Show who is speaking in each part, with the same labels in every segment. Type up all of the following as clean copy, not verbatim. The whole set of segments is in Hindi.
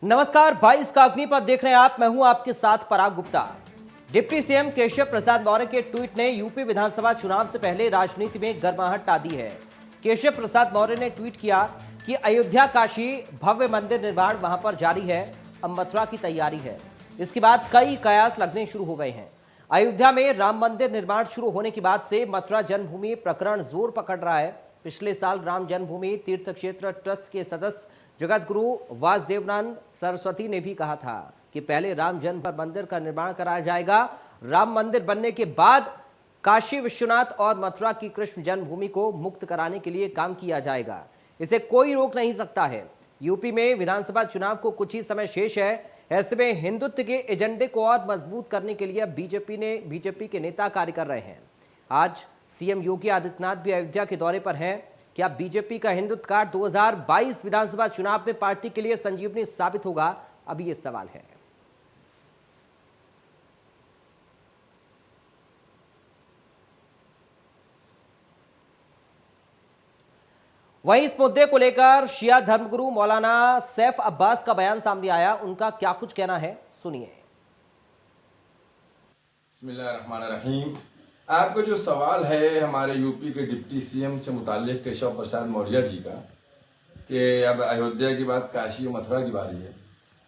Speaker 1: नमस्कार, 22 का अग्निपथ देख रहे हैं आप। मैं हूं आपके साथ पराग गुप्ता। डिप्टी सीएम केशव प्रसाद मौर्य के ट्वीट ने यूपी विधानसभा चुनाव से पहले राजनीति में गर्माहट ला दी है। केशव प्रसाद मौर्य ने ट्वीट किया कि अयोध्या काशी भव्य मंदिर निर्माण वहां पर जारी है, अब मथुरा की तैयारी है। इसके बाद कई कयास लगने शुरू हो गए हैं। अयोध्या में राम मंदिर निर्माण शुरू होने के बाद से मथुरा जन्मभूमि प्रकरण जोर पकड़ रहा है। पिछले साल राम जन्मभूमि तीर्थ क्षेत्र ट्रस्ट के सदस्य जगत गुरु वासुदेवानंद सरस्वती ने भी कहा था कि पहले राम जन्म मंदिर का निर्माण कराया जाएगा। राम मंदिर बनने के बाद काशी विश्वनाथ और मथुरा की कृष्ण जन्मभूमि को मुक्त कराने के लिए काम किया जाएगा। इसे कोई रोक नहीं सकता है। यूपी में विधानसभा चुनाव को कुछ ही समय शेष है। ऐसे में हिंदुत्व के एजेंडे को और मजबूत करने के लिए बीजेपी के नेता कार्य कर रहे हैं। आज सीएम योगी आदित्यनाथ भी अयोध्या के दौरे पर हैं। क्या बीजेपी का हिंदुत्व कार्ड 2022 विधानसभा चुनाव में पार्टी के लिए संजीवनी साबित होगा? अभी ये सवाल है। वहीं इस मुद्दे को लेकर शिया धर्मगुरु मौलाना सैफ अब्बास का बयान सामने आया। उनका क्या कुछ कहना है, सुनिए।
Speaker 2: बिस्मिल्लाहिर्रहमानिर्रहीम। आपका जो सवाल है हमारे यूपी के डिप्टी सीएम से मुताल्लिक केशव प्रसाद मौर्य जी का कि अब अयोध्या की बात काशी और मथुरा की बारी है।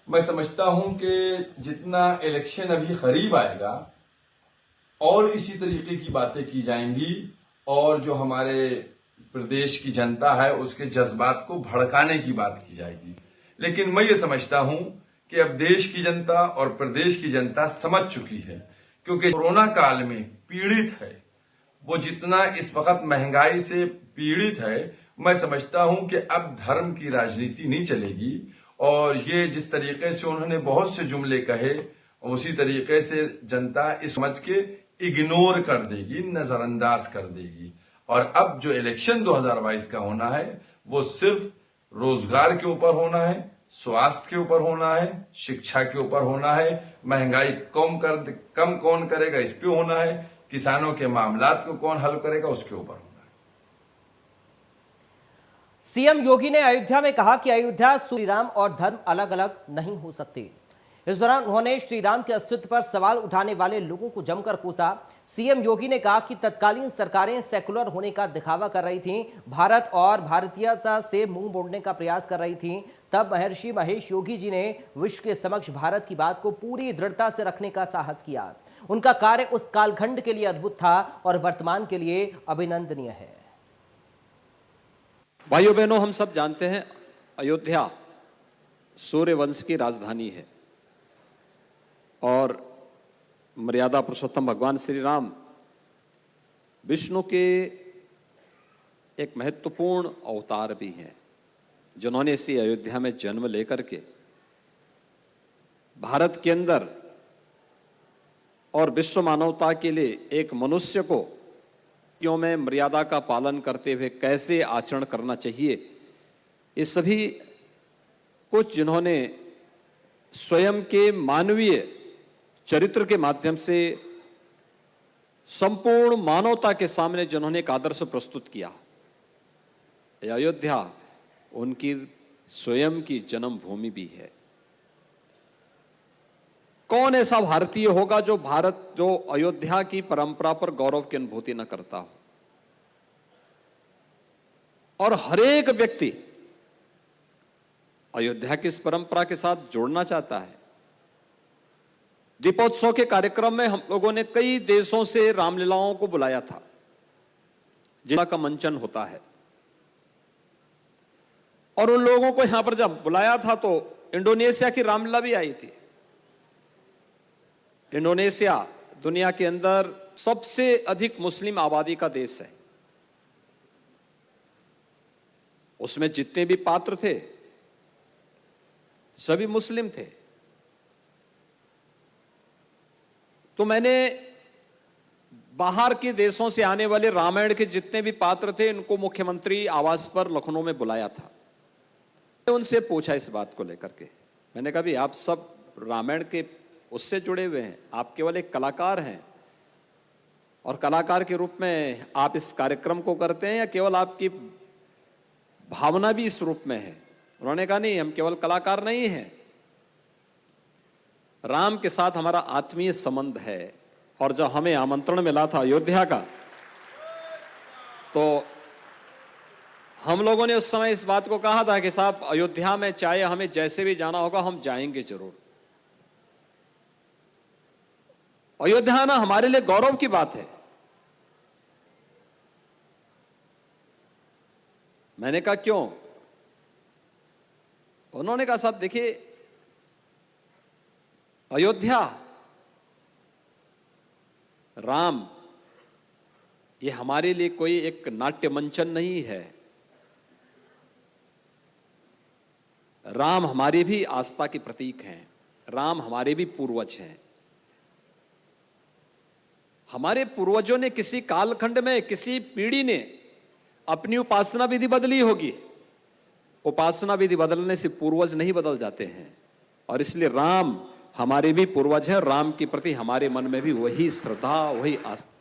Speaker 2: मैं समझता हूं कि जितना इलेक्शन अभी करीब आएगा और इसी तरीके की बातें की जाएंगी और जो हमारे प्रदेश की जनता है उसके जज्बात को भड़काने की बात की जाएगी। लेकिन मैं ये समझता हूं कि अब देश की जनता और प्रदेश की जनता समझ चुकी है, क्योंकि कोरोना काल में पीड़ित है वो जितना इस वक्त महंगाई से पीड़ित है। मैं समझता हूं कि अब धर्म की राजनीति नहीं चलेगी और ये जिस तरीके से उन्होंने बहुत से जुमले कहे उसी तरीके से जनता इस समझ के इग्नोर कर देगी, नजरअंदाज कर देगी। और अब जो इलेक्शन 2022 का होना है वो सिर्फ रोजगार के ऊपर होना है, स्वास्थ्य के ऊपर होना है, शिक्षा के ऊपर होना है, महंगाई कम कौन करेगा इस पे होना है, किसानों के मामलात को कौन हल करेगा उसके ऊपर होना है।
Speaker 1: सीएम योगी ने अयोध्या में कहा कि अयोध्या श्री राम और धर्म अलग अलग नहीं हो सकते। इस दौरान उन्होंने श्री राम के अस्तित्व पर सवाल उठाने वाले लोगों को जमकर कोसा। सीएम योगी ने कहा कि तत्कालीन सरकारें सेकुलर होने का दिखावा कर रही थीं, भारत और भारतीयता से मुंह मोड़ने का प्रयास कर रही थीं। तब महर्षि महेश योगी जी ने विश्व के समक्ष भारत की बात को पूरी दृढ़ता से रखने का साहस किया। उनका कार्य उस कालखंड के लिए अद्भुत था और वर्तमान के लिए अभिनंदनीय है।
Speaker 3: भाइयों बहनों, हम सब जानते हैं अयोध्या सूर्य वंश की राजधानी है और मर्यादा पुरुषोत्तम भगवान श्री राम विष्णु के एक महत्वपूर्ण अवतार भी हैं, जिन्होंने इसी अयोध्या में जन्म लेकर के भारत के अंदर और विश्व मानवता के लिए एक मनुष्य को क्यों में मर्यादा का पालन करते हुए कैसे आचरण करना चाहिए, ये सभी कुछ जिन्होंने स्वयं के मानवीय चरित्र के माध्यम से संपूर्ण मानवता के सामने जिन्होंने एक आदर्श प्रस्तुत किया। अयोध्या उनकी स्वयं की जन्मभूमि भी है। कौन ऐसा भारतीय होगा जो अयोध्या की परंपरा पर गौरव की अनुभूति न करता हो। और हर एक व्यक्ति अयोध्या की इस परंपरा के साथ जोड़ना चाहता है। दीपोत्सव के कार्यक्रम में हम लोगों ने कई देशों से रामलीलाओं को बुलाया था, जिनका मंचन होता है। और उन लोगों को यहां पर जब बुलाया था तो इंडोनेशिया की रामलीला भी आई थी। इंडोनेशिया दुनिया के अंदर सबसे अधिक मुस्लिम आबादी का देश है। उसमें जितने भी पात्र थे सभी मुस्लिम थे। तो मैंने बाहर के देशों से आने वाले रामायण के जितने भी पात्र थे इनको मुख्यमंत्री आवास पर लखनऊ में बुलाया था। उनसे पूछा इस बात को लेकर के, मैंने कहा भी आप सब रामायण के उससे जुड़े हुए हैं, आप केवल एक कलाकार हैं और कलाकार के रूप में आप इस कार्यक्रम को करते हैं या केवल आपकी भावना भी इस रूप में है? उन्होंने कहा नहीं, हम केवल कलाकार नहीं हैं, राम के साथ हमारा आत्मीय संबंध है और जब हमें आमंत्रण मिला था अयोध्या का, तो हम लोगों ने उस समय इस बात को कहा था कि साहब अयोध्या में चाहे हमें जैसे भी जाना होगा हम जाएंगे जरूर। अयोध्या आना हमारे लिए गौरव की बात है। मैंने कहा क्यों? उन्होंने कहा साहब देखिए, अयोध्या, राम, ये हमारे लिए कोई एक नाट्य मंचन नहीं है। राम हमारे भी आस्था के प्रतीक हैं, राम हमारे भी पूर्वज हैं। हमारे पूर्वजों ने किसी कालखंड में, किसी पीढ़ी ने अपनी उपासना विधि बदली होगी। उपासना विधि बदलने से पूर्वज नहीं बदल जाते हैं, और इसलिए राम हमारे भी पूर्वज हैं। राम के प्रति हमारे मन में भी वही श्रद्धा, वही आस्था।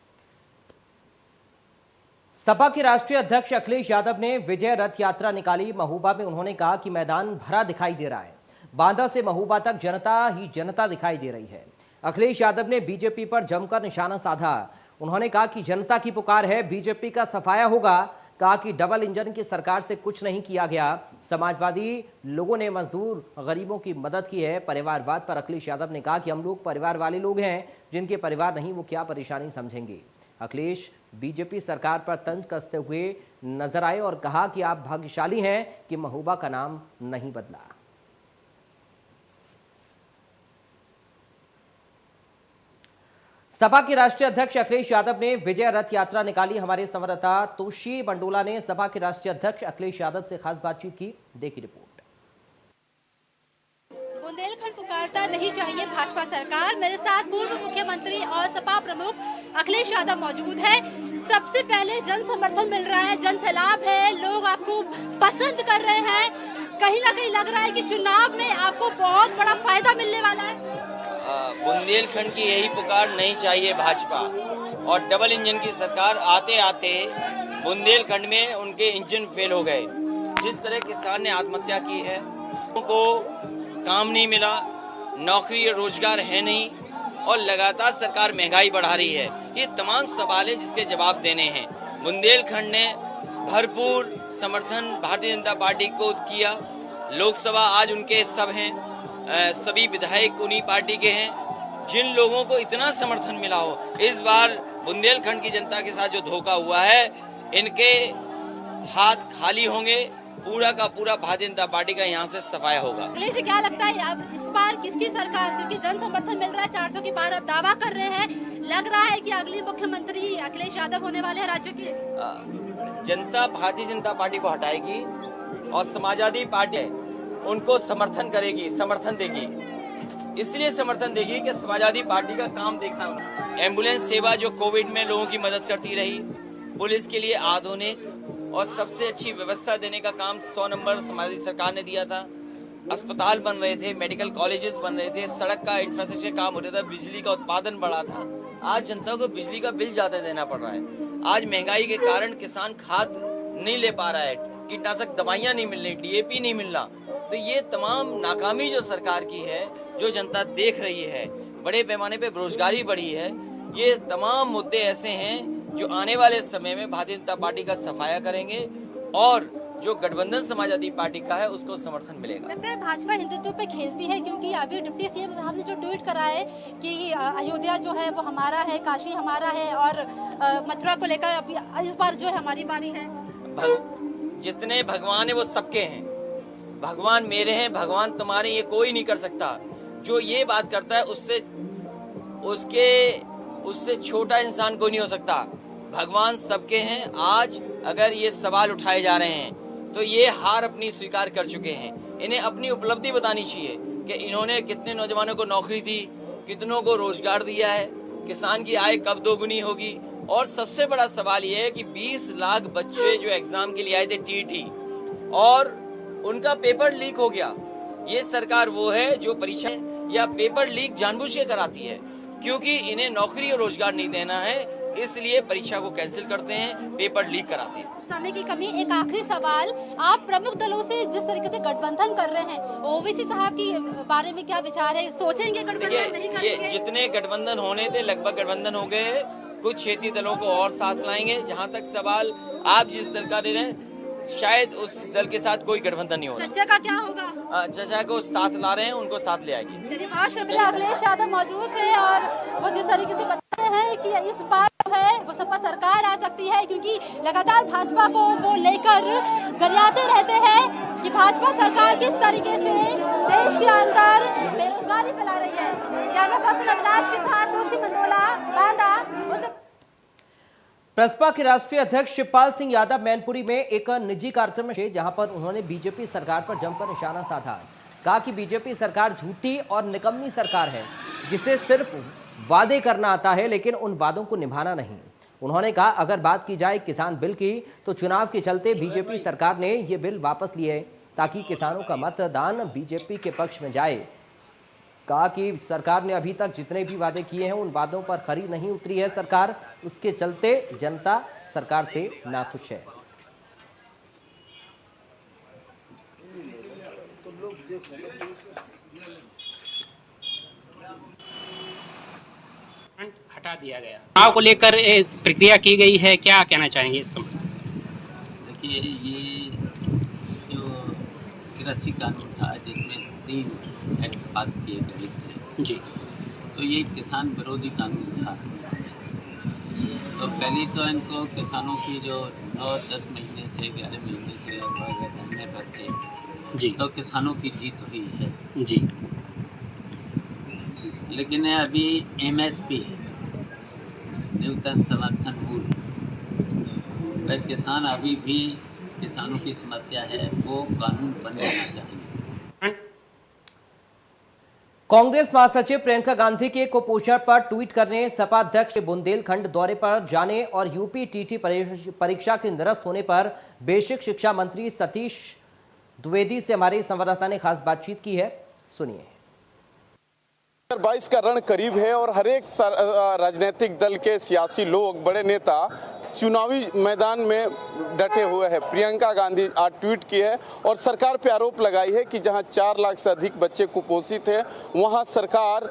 Speaker 1: सपा के राष्ट्रीय अध्यक्ष अखिलेश यादव ने विजय रथ यात्रा निकाली। महोबा में उन्होंने कहा कि मैदान भरा दिखाई दे रहा है। बांदा से महोबा तक जनता ही जनता दिखाई दे रही है। अखिलेश यादव ने बीजेपी पर जमकर निशाना साधा। उन्होंने कहा कि जनता की पुकार है, बीजेपी का सफाया होगा। कहा कि डबल इंजन की सरकार से कुछ नहीं किया गया। समाजवादी लोगों ने मजदूर गरीबों की मदद की है। परिवारवाद पर अखिलेश यादव ने कहा कि हम लोग परिवार वाले लोग हैं, जिनके परिवार नहीं वो क्या परेशानी समझेंगे। अखिलेश बीजेपी सरकार पर तंज कसते हुए नजर आए और कहा कि आप भाग्यशाली हैं कि महोबा का नाम नहीं बदला। सपा के राष्ट्रीय अध्यक्ष अखिलेश यादव ने विजय रथ यात्रा निकाली। हमारे संवाददाता तोशी बंडोला ने सपा के राष्ट्रीय अध्यक्ष अखिलेश यादव से खास बातचीत की। देखिए रिपोर्ट।
Speaker 4: बुंदेलखंड पुकारता नहीं चाहिए भाजपा सरकार। मेरे साथ पूर्व मुख्यमंत्री और सपा प्रमुख अखिलेश यादव मौजूद है। सबसे पहले जन समर्थन मिल रहा है, जन सैलाब है, लोग आपको पसंद कर रहे हैं। कहीं ना कहीं लग रहा है कि चुनाव में आपको बहुत बड़ा फायदा मिलने वाला है।
Speaker 5: बुंदेलखंड की यही पुकार नहीं चाहिए भाजपा, और डबल इंजन की सरकार आते आते बुंदेलखंड में उनके इंजन फेल हो गए। जिस तरह किसान ने आत्महत्या की है, उनको काम नहीं मिला, नौकरी और रोजगार है नहीं, और लगातार सरकार महंगाई बढ़ा रही है। ये तमाम सवाल हैं जिसके जवाब देने हैं। बुंदेलखंड ने भरपूर समर्थन भारतीय जनता पार्टी को किया। लोकसभा आज उनके सब हैं, सभी विधायक उन्हीं पार्टी के हैं। जिन लोगों को इतना समर्थन मिला हो, इस बार बुंदेलखंड की जनता के साथ जो धोखा हुआ है, इनके हाथ खाली होंगे। पूरा का पूरा भारतीय जनता पार्टी का यहाँ से सफाया होगा।
Speaker 4: अखिलेश जी, क्या लगता है अब इस बार किसकी सरकार, क्योंकि जन समर्थन मिल रहा है, 400 की पार अब दावा कर रहे हैं, लग रहा है कि अगली मुख्यमंत्री अखिलेश यादव होने वाले हैं राज्य के?
Speaker 5: जनता भारतीय जनता पार्टी को हटाएगी और समाजवादी पार्टी उनको समर्थन करेगी, समर्थन देगी। इसलिए समर्थन देगी कि समाजवादी पार्टी का काम देखना। एम्बुलेंस सेवा जो कोविड में लोगों की मदद करती रही, पुलिस के लिए आधुनिक और सबसे अच्छी व्यवस्था देने का काम 100 नंबर समाजवादी सरकार ने दिया था। अस्पताल बन रहे थे, मेडिकल कॉलेजेस बन रहे थे, सड़क का इंफ्रास्ट्रक्चर काम हो रहा था, बिजली का उत्पादन बढ़ा था। आज जनता को बिजली का बिल ज्यादा देना पड़ रहा है। आज महंगाई के कारण किसान खाद नहीं ले पा रहा है, कीटनाशक दवाइयां नहीं मिल रही, DAP नहीं मिल रहा। तो ये तमाम नाकामी जो सरकार की है, जो जनता देख रही है, बड़े पैमाने पे बेरोजगारी बढ़ी है, ये तमाम मुद्दे ऐसे हैं जो आने वाले समय में भारतीय जनता पार्टी का सफाया करेंगे, और जो गठबंधन समाजवादी पार्टी का है उसको समर्थन मिलेगा।
Speaker 4: लगता है भाजपा हिंदुत्व पे खेलती है, क्योंकि अभी डिप्टी सीएम साहब ने जो ट्वीट करा है कि अयोध्या जो है वो हमारा है, काशी हमारा है, और मथुरा को लेकर अभी इस बार जो है हमारी बारी है।
Speaker 5: जितने भगवान है वो सबके हैं। भगवान मेरे हैं, भगवान तुम्हारे, ये कोई नहीं कर सकता। जो ये बात करता है उससे छोटा इंसान कोई नहीं हो सकता। भगवान सबके हैं। आज अगर ये सवाल उठाए जा रहे हैं तो ये हार अपनी स्वीकार कर चुके हैं। इन्हें अपनी उपलब्धि बतानी चाहिए कि इन्होंने कितने नौजवानों को नौकरी दी, कितनों को रोजगार दिया है, किसान की आय कब दोगुनी होगी। और सबसे बड़ा सवाल ये है कि 20 लाख बच्चे जो एग्जाम के लिए आए थे TET, और उनका पेपर लीक हो गया। ये सरकार वो है जो परीक्षा या पेपर लीक जानबूझ के कराती है, क्योंकि इन्हें नौकरी और रोजगार नहीं देना है। इसलिए परीक्षा को कैंसिल करते हैं, पेपर लीक कराते हैं।
Speaker 4: समय की कमी, एक आखिरी सवाल, आप प्रमुख दलों से जिस तरीके से गठबंधन कर रहे हैं, ओवैसी साहब की बारे में क्या विचार है? सोचेंगे गठबंधन नहीं करेंगे?
Speaker 5: ये जितने गठबंधन होने थे लगभग गठबंधन हो गए, कुछ क्षेत्रीय दलों को और साथ लाएंगे। जहाँ तक सवाल आप जिस दल का ले रहे हैं, शायद उस दल के साथ कोई गठबंधन नहीं होगा।
Speaker 4: चर्चा का क्या होगा?
Speaker 5: चर्चा को साथ ला रहे हैं, उनको साथ ले आएंगे।
Speaker 4: चलिए, बहुत शुक्रिया। अखिलेश यादव मौजूद है और वो जिस तरीके से बताते हैं कि इस बार जो है वो सपा सरकार आ सकती है, क्योंकि लगातार भाजपा को वो लेकर गरियाते रहते हैं कि भाजपा सरकार किस तरीके से देश के अंदर बेरोजगारी फैला रही है। कैमरा पर्सन अविनाश के साथ दोषी मंडोला, बांदा।
Speaker 1: प्रसपा के राष्ट्रीय अध्यक्ष शिवपाल सिंह यादव मैनपुरी में एक निजी कार्यक्रम में, जहां पर उन्होंने बीजेपी सरकार पर जमकर निशाना साधा। कहा कि बीजेपी सरकार झूठी और निकम्मी सरकार है, जिसे सिर्फ वादे करना आता है लेकिन उन वादों को निभाना नहीं। उन्होंने कहा, अगर बात की जाए किसान बिल की, तो चुनाव के चलते बीजेपी सरकार ने ये बिल वापस लिए ताकि किसानों का मतदान बीजेपी के पक्ष में जाए। कहा कि सरकार ने अभी तक जितने भी वादे किए हैं उन वादों पर खरी नहीं उतरी है सरकार, उसके चलते जनता सरकार से नाखुश है।
Speaker 6: हटा दिया गया। चुनाव को लेकर इस प्रक्रिया की गई है, क्या कहना चाहेंगे इस संबंध में?
Speaker 7: देखिए, ये जो कृषि कानून था जिसमें 3 एक्ट पास किए गए थे
Speaker 6: जी,
Speaker 7: तो ये किसान विरोधी कानून था। तो पहले तो इनको किसानों की जो 9-10 महीने से 11 महीने से लगभग धरने पर थे
Speaker 6: जी,
Speaker 7: तो किसानों की जीत हुई है
Speaker 6: जी।
Speaker 7: लेकिन अभी MSP है, न्यूनतम समर्थन मूल्य, वह किसान अभी भी किसानों की समस्या है, वो कानून बन जाना चाहिए।
Speaker 1: कांग्रेस महासचिव प्रियंका गांधी के कुपोषण पर ट्वीट करने, सपा अध्यक्ष बुंदेलखंड दौरे पर जाने और यूपी टीटी परीक्षा के निरस्त होने पर बेसिक शिक्षा मंत्री सतीश द्विवेदी से हमारे संवाददाता ने खास बातचीत की है। सुनिए।
Speaker 8: 2022 का रण करीब है और हर एक राजनीतिक दल के सियासी लोग, बड़े नेता चुनावी मैदान में डटे हुए हैं। प्रियंका गांधी आज ट्वीट की है और सरकार पे आरोप लगाई है कि जहां 4 लाख से अधिक बच्चे कुपोषित हैं, वहां सरकार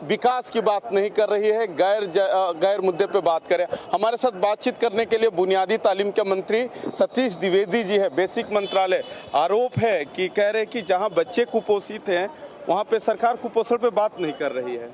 Speaker 8: विकास की बात नहीं कर रही है, गैर मुद्दे पे बात करे। हमारे साथ बातचीत करने के लिए बुनियादी तालीम के मंत्री सतीश द्विवेदी जी है, बेसिक मंत्रालय। आरोप है कि कह रहे कि जहां बच्चे कुपोषित हैं वहां पे सरकार कुपोषण पे बात नहीं कर रही है।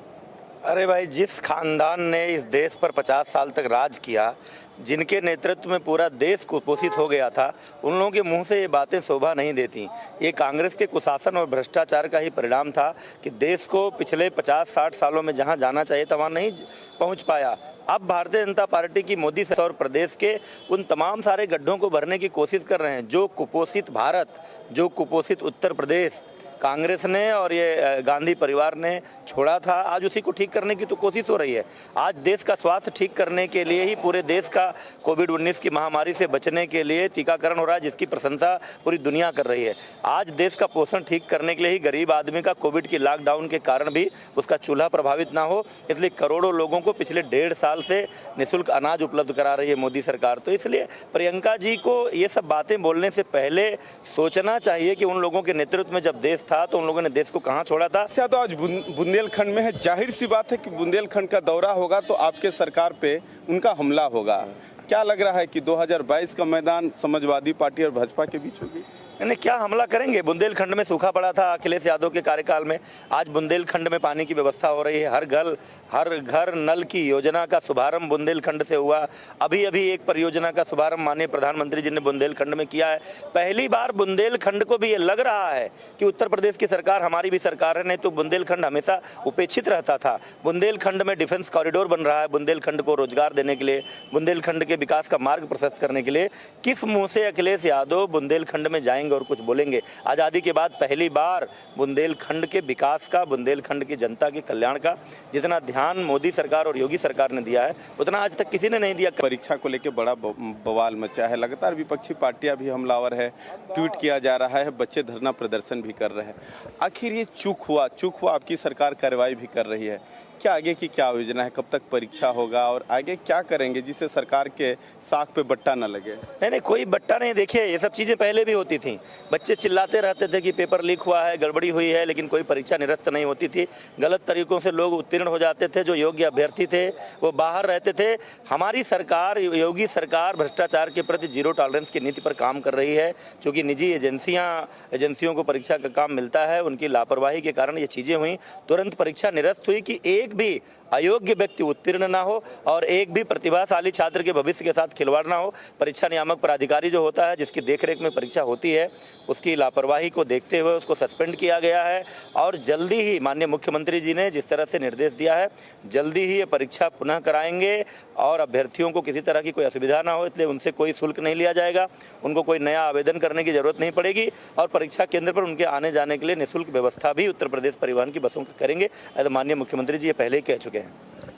Speaker 9: अरे भाई, जिस खानदान ने इस देश पर 50 साल तक राज किया, जिनके नेतृत्व में पूरा देश कुपोषित हो गया था, उन लोगों के मुंह से ये बातें शोभा नहीं देती। ये कांग्रेस के कुशासन और भ्रष्टाचार का ही परिणाम था कि देश को पिछले 50-60 सालों में जहां जाना चाहिए था वहां नहीं पहुंच पाया। अब भारतीय जनता पार्टी की मोदी सरकार और प्रदेश के उन तमाम सारे गड्ढों को भरने की कोशिश कर रहे हैं। जो कुपोषित भारत, जो कुपोषित उत्तर प्रदेश कांग्रेस ने और ये गांधी परिवार ने छोड़ा था, आज उसी को ठीक करने की तो कोशिश हो रही है। आज देश का स्वास्थ्य ठीक करने के लिए ही पूरे देश का कोविड-19 की महामारी से बचने के लिए टीकाकरण हो रहा है, जिसकी प्रशंसा पूरी दुनिया कर रही है। आज देश का पोषण ठीक करने के लिए ही गरीब आदमी का कोविड की लॉकडाउन के कारण भी उसका चूल्हा प्रभावित ना हो, इसलिए करोड़ों लोगों को पिछले 1.5 साल से निःशुल्क अनाज उपलब्ध करा रही है मोदी सरकार। तो इसलिए प्रियंका जी को ये सब बातें बोलने से पहले सोचना चाहिए कि उन लोगों के नेतृत्व में जब देश था तो उन लोगों ने देश को कहां छोड़ा था।
Speaker 8: तो आज बुंदेलखंड में है, जाहिर सी बात है कि बुंदेलखंड का दौरा होगा तो आपके सरकार पे उनका हमला होगा। क्या लग रहा है कि 2022 का मैदान समाजवादी पार्टी और भाजपा के बीच होगी?
Speaker 9: यानी क्या हमला करेंगे? बुंदेलखंड में सूखा पड़ा था अखिलेश यादव के कार्यकाल में, आज बुंदेलखंड में पानी की व्यवस्था हो रही है। हर घर नल की योजना का शुभारंभ बुंदेलखंड से हुआ। अभी एक परियोजना का शुभारंभ माननीय प्रधानमंत्री जी ने बुंदेलखंड में किया है। पहली बार बुंदेलखंड को भी ये लग रहा है कि उत्तर प्रदेश की सरकार हमारी भी सरकार है, नहीं तो बुंदेलखंड हमेशा उपेक्षित रहता था। बुंदेलखंड में डिफेंस कॉरिडोर बन रहा है, बुंदेलखंड को रोजगार देने के लिए, बुंदेलखंड के विकास का मार्ग प्रशस्त करने के लिए। किस मुंह से अखिलेश यादव बुंदेलखंड में जाएंगे और कुछ बोलेंगे? आजादी के बाद पहली बार बुंदेलखंड के विकास का, बुंदेलखंड की जनता के कल्याण का जितना ध्यान मोदी सरकार और योगी सरकार ने दिया है उतना आज तक किसी ने नहीं दिया।
Speaker 8: परीक्षा को लेकर बड़ा बवाल मचा है, लगातार विपक्षी पार्टियां भी हमलावर है, ट्वीट किया जा रहा है, बच्चे धरना प्रदर्शन भी कर रहे हैं। आखिर ये चूक हुआ, आपकी सरकार कार्रवाई भी कर रही है, क्या आगे की क्या योजना है, कब तक परीक्षा होगा और आगे क्या करेंगे जिससे सरकार के साख पे बट्टा न लगे?
Speaker 9: नहीं, कोई बट्टा नहीं। देखिए, ये सब चीज़ें पहले भी होती थी। बच्चे चिल्लाते रहते थे कि पेपर लीक हुआ है, गड़बड़ी हुई है, लेकिन कोई परीक्षा निरस्त नहीं होती थी। गलत तरीकों से लोग उत्तीर्ण हो जाते थे। जो योग्य अभ्यर्थी थे वो बाहर रहते थे। हमारी सरकार, योगी सरकार, भ्रष्टाचार के प्रति जीरो टॉलरेंस की नीति पर काम कर रही है। क्योंकि निजी एजेंसियों को परीक्षा का काम मिलता है, उनकी लापरवाही के कारण ये चीज़ें हुई। तुरंत परीक्षा निरस्त हुई कि एक भी अयोग्य व्यक्ति उत्तीर्ण ना हो और एक भी प्रतिभाशाली छात्र के भविष्य के साथ खिलवाड़ ना हो। परीक्षा नियामक प्राधिकारी जो होता है, जिसकी देखरेख में परीक्षा होती है, उसकी लापरवाही को देखते हुए उसको सस्पेंड किया गया है। और जल्दी ही माननीय मुख्यमंत्री जी ने जिस तरह से निर्देश दिया है, जल्दी ही ये परीक्षा पुनः कराएंगे और अभ्यर्थियों को किसी तरह की कोई असुविधा ना हो, इसलिए उनसे कोई शुल्क नहीं लिया जाएगा। उनको कोई नया आवेदन करने की जरूरत नहीं पड़ेगी और परीक्षा केंद्र पर उनके आने जाने के लिए निःशुल्क व्यवस्था भी उत्तर प्रदेश परिवहन की बसों का करेंगे। ऐसा माननीय मुख्यमंत्री जी ये पहले ही कह चुके हैं।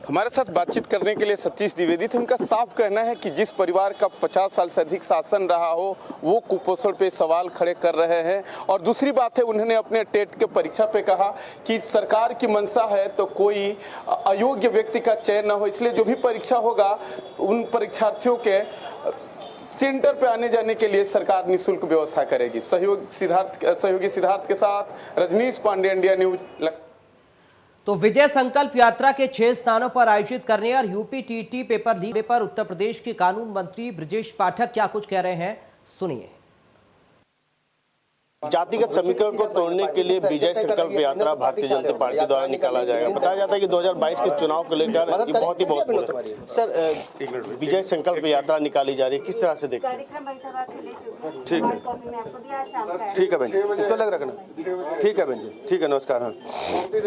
Speaker 8: हमारे साथ बातचीत करने के लिए सतीश द्विवेदी थे। उनका साफ कहना है कि जिस परिवार का 50 साल से अधिक शासन रहा हो, वो कुपोषण पे सवाल खड़े कर रहे हैं। और दूसरी बात है, उन्होंने अपने टेट के परीक्षा पे कहा कि सरकार की मंशा है तो कोई अयोग्य व्यक्ति का चयन न हो, इसलिए जो भी परीक्षा होगा उन परीक्षार्थियों के सेंटर पे आने जाने के लिए सरकार निःशुल्क व्यवस्था करेगी। सहयोगी सिद्धार्थ के साथ रजनीश पांडे, इंडिया न्यूज।
Speaker 1: तो विजय संकल्प यात्रा के 6 स्थानों पर आयोजित करने और यूपी टीटी पेपर लीक पर उत्तर प्रदेश के कानून मंत्री ब्रजेश पाठक क्या कुछ कह रहे हैं, सुनिए।
Speaker 10: जातिगत समीकरण को तोड़ने के लिए विजय संकल्प यात्रा भारतीय जनता पार्टी द्वारा निकाला जाएगा। बताया जाता है कि 2022 के चुनाव को लेकर ये बहुत ही महत्वपूर्ण है। सर, विजय संकल्प यात्रा निकाली जा रही है, किस तरह से देखते हैं? ठीक है, ठीक है बहन जी, इसको अलग रखना। ठीक है बहन जी, ठीक है, नमस्कार। हाँ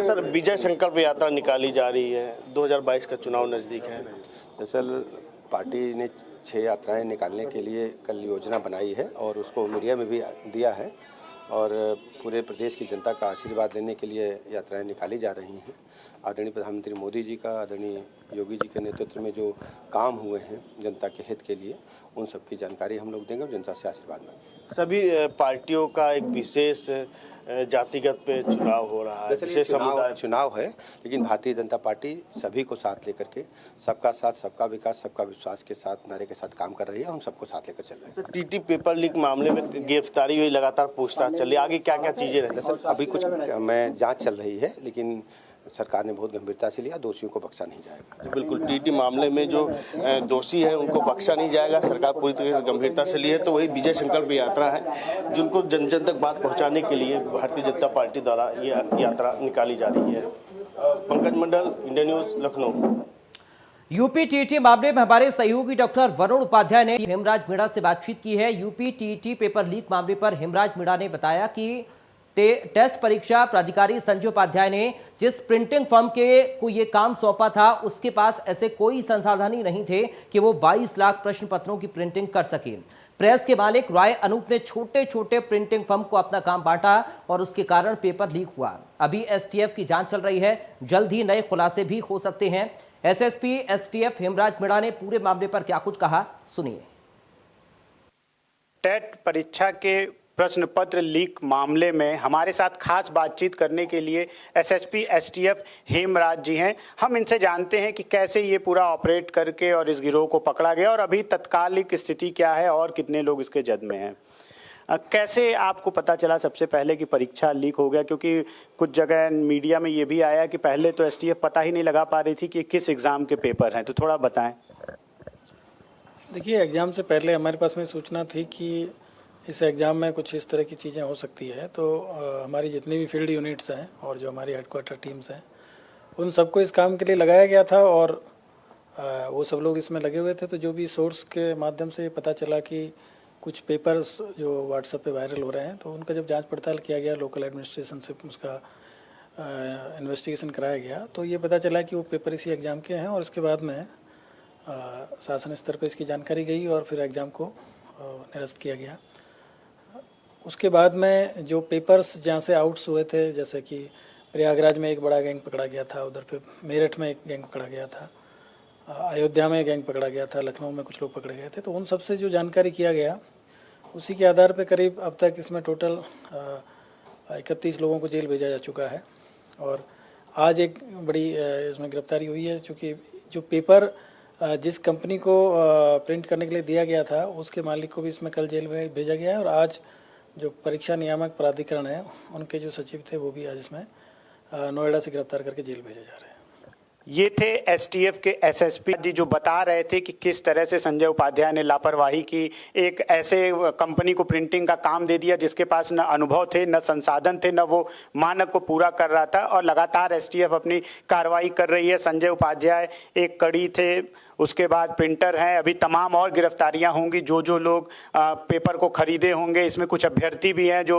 Speaker 10: सर, विजय संकल्प यात्रा निकाली जा रही है, 2022 का चुनाव नजदीक है।
Speaker 11: दरअसल पार्टी ने 6 यात्राएं निकालने के लिए कल योजना बनाई है और उसको मीडिया में भी दिया है और पूरे प्रदेश की जनता का आशीर्वाद लेने के लिए यात्राएं निकाली जा रही हैं। आदरणीय प्रधानमंत्री मोदी जी का, आदरणीय योगी जी के नेतृत्व में जो काम हुए हैं जनता के हित के लिए, उन सब की जानकारी हम लोग देंगे और जनता से आशीर्वाद मांगेंगे।
Speaker 10: सभी पार्टियों का एक विशेष जातिगत पे चुनाव हो रहा है, विशेष
Speaker 11: चुनाव है, लेकिन भारतीय जनता पार्टी सभी को साथ लेकर के सबका साथ, सबका विकास, सबका विश्वास के साथ नारे के साथ काम कर रही है। हम सबको साथ लेकर चल रहे हैं।
Speaker 10: टीटी पेपर लीक मामले में गिरफ्तारी हुई, लगातार पूछताछ चल रही है, आगे क्या क्या चीजें रही?
Speaker 11: अभी कुछ मैं जाँच चल रही है, लेकिन सरकार ने बहुत गंभीरता से लिया, दोषियों को बख्शा नहीं जाएगा।
Speaker 10: बिल्कुल, टीटी मामले में जो दोषी है उनको बख्शा नहीं जाएगा, सरकार पूरी तरीके से गंभीरता से ली है। तो वही विजय संकल्प यात्रा है जिनको जन जन तक बात पहुंचाने के लिए भारतीय जनता पार्टी द्वारा ये यात्रा निकाली जा रही है। Pankaj Mandal, India news, Lucknow.
Speaker 1: UP TT मामले में हमारे सहयोगी डॉक्टर वरुण उपाध्याय ने हेमराज मीणा से बातचीत की है। यूपी टीटी पेपर लीक मामले पर हेमराज मीणा ने बताया कि टेस्ट परीक्षा प्राधिकारी संजय उपाध्याय ने जिस प्रिंटिंग फर्म को ये काम सौंपा था, उसके पास ऐसे कोई संसाधन ही नहीं थे कि वो 22 लाख प्रश्न पत्रों की प्रिंटिंग कर सके। प्रेस के मालिक रॉय अनूप ने छोटे छोटे प्रिंटिंग फर्म को अपना काम बांटा और उसके कारण पेपर लीक हुआ। अभी एसटीएफ की जांच चल रही है, जल्द ही नए खुलासे भी हो सकते हैं। एसएसपी एसटीएफ हेमराज मीणा ने पूरे मामले पर क्या कुछ कहा, सुनिए।
Speaker 12: टेट परीक्षा के प्रश्न पत्र लीक मामले में हमारे साथ खास बातचीत करने के लिए एसएसपी एसटीएफ हेमराज जी हैं। हम इनसे जानते हैं कि कैसे ये पूरा ऑपरेट करके और इस गिरोह को पकड़ा गया और अभी तत्कालिक स्थिति क्या है और कितने लोग इसके जद में हैं। कैसे आपको पता चला सबसे पहले कि परीक्षा लीक हो गया? क्योंकि कुछ जगह मीडिया में ये भी आया कि पहले तो एसटीएफ पता ही नहीं लगा पा रही थी कि किस एग्ज़ाम के पेपर हैं, तो थोड़ा बताएं।
Speaker 13: देखिए, एग्ज़ाम से पहले हमारे पास में सूचना थी कि इस एग्ज़ाम में कुछ इस तरह की चीज़ें हो सकती है, तो हमारी जितनी भी फील्ड यूनिट्स हैं और जो हमारी हेडक्वार्टर टीम्स हैं, उन सबको इस काम के लिए लगाया गया था और वो सब लोग इसमें लगे हुए थे। तो जो भी सोर्स के माध्यम से पता चला कि कुछ पेपर्स जो व्हाट्सएप पे वायरल हो रहे हैं, तो उनका जब जांच पड़ताल किया गया, लोकल एडमिनिस्ट्रेशन से उसका इन्वेस्टिगेशन कराया गया, तो ये पता चला कि वो पेपर इसी एग्ज़ाम के हैं। और उसके बाद में शासन स्तर पर इसकी जानकारी गई और फिर एग्ज़ाम को निरस्त किया गया। उसके बाद में जो पेपर्स जहाँ से आउट्स हुए थे, जैसे कि प्रयागराज में एक बड़ा गैंग पकड़ा गया था, उधर फिर मेरठ में एक गैंग पकड़ा गया था, अयोध्या में एक गैंग पकड़ा गया था, लखनऊ में कुछ लोग पकड़े गए थे। तो उन सब से जो जानकारी किया गया, उसी के आधार पर करीब अब तक इसमें टोटल 31 लोगों को जेल भेजा जा चुका है और आज एक बड़ी इसमें गिरफ्तारी हुई है, चूँकि जो पेपर जिस कंपनी को प्रिंट करने के लिए दिया गया था उसके मालिक को भी इसमें कल जेल में भेजा गया है, और आज जो परीक्षा नियामक प्राधिकरण है उनके जो सचिव थे वो भी आज इसमें नोएडा से गिरफ्तार करके जेल भेजे जा रहे हैं।
Speaker 12: ये थे एसटीएफ के एसएसपी जी जो बता रहे थे कि किस तरह से संजय उपाध्याय ने लापरवाही की, एक ऐसे कंपनी को प्रिंटिंग का काम दे दिया जिसके पास न अनुभव थे, न संसाधन थे, न वो मानक को पूरा कर रहा था, और लगातार एसटीएफ अपनी कार्रवाई कर रही है। संजय उपाध्याय एक कड़ी थे, उसके बाद प्रिंटर हैं, अभी तमाम और गिरफ्तारियां होंगी। जो लोग पेपर को खरीदे होंगे, इसमें कुछ अभ्यर्थी भी हैं जो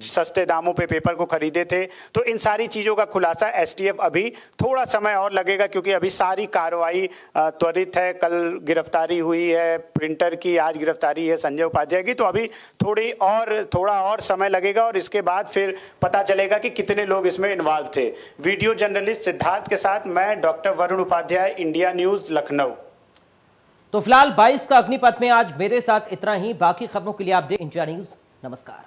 Speaker 12: सस्ते दामों पे पेपर को खरीदे थे, तो इन सारी चीज़ों का खुलासा एसटीएफ अभी थोड़ा समय और लगेगा, क्योंकि अभी सारी कार्रवाई त्वरित है। कल गिरफ्तारी हुई है प्रिंटर की, आज गिरफ्तारी है संजय उपाध्याय की, तो अभी थोड़ा और समय लगेगा, और इसके बाद फिर पता चलेगा कि कितने लोग इसमें इन्वॉल्व थे। वीडियो जर्नलिस्ट सिद्धार्थ के साथ मैं doctor Varun Upadhyay, India News, Lucknow.
Speaker 1: तो फिलहाल 22 का अग्निपथ में आज मेरे साथ इतना ही। बाकी खबरों के लिए आप देख इंडिया न्यूज़। नमस्कार।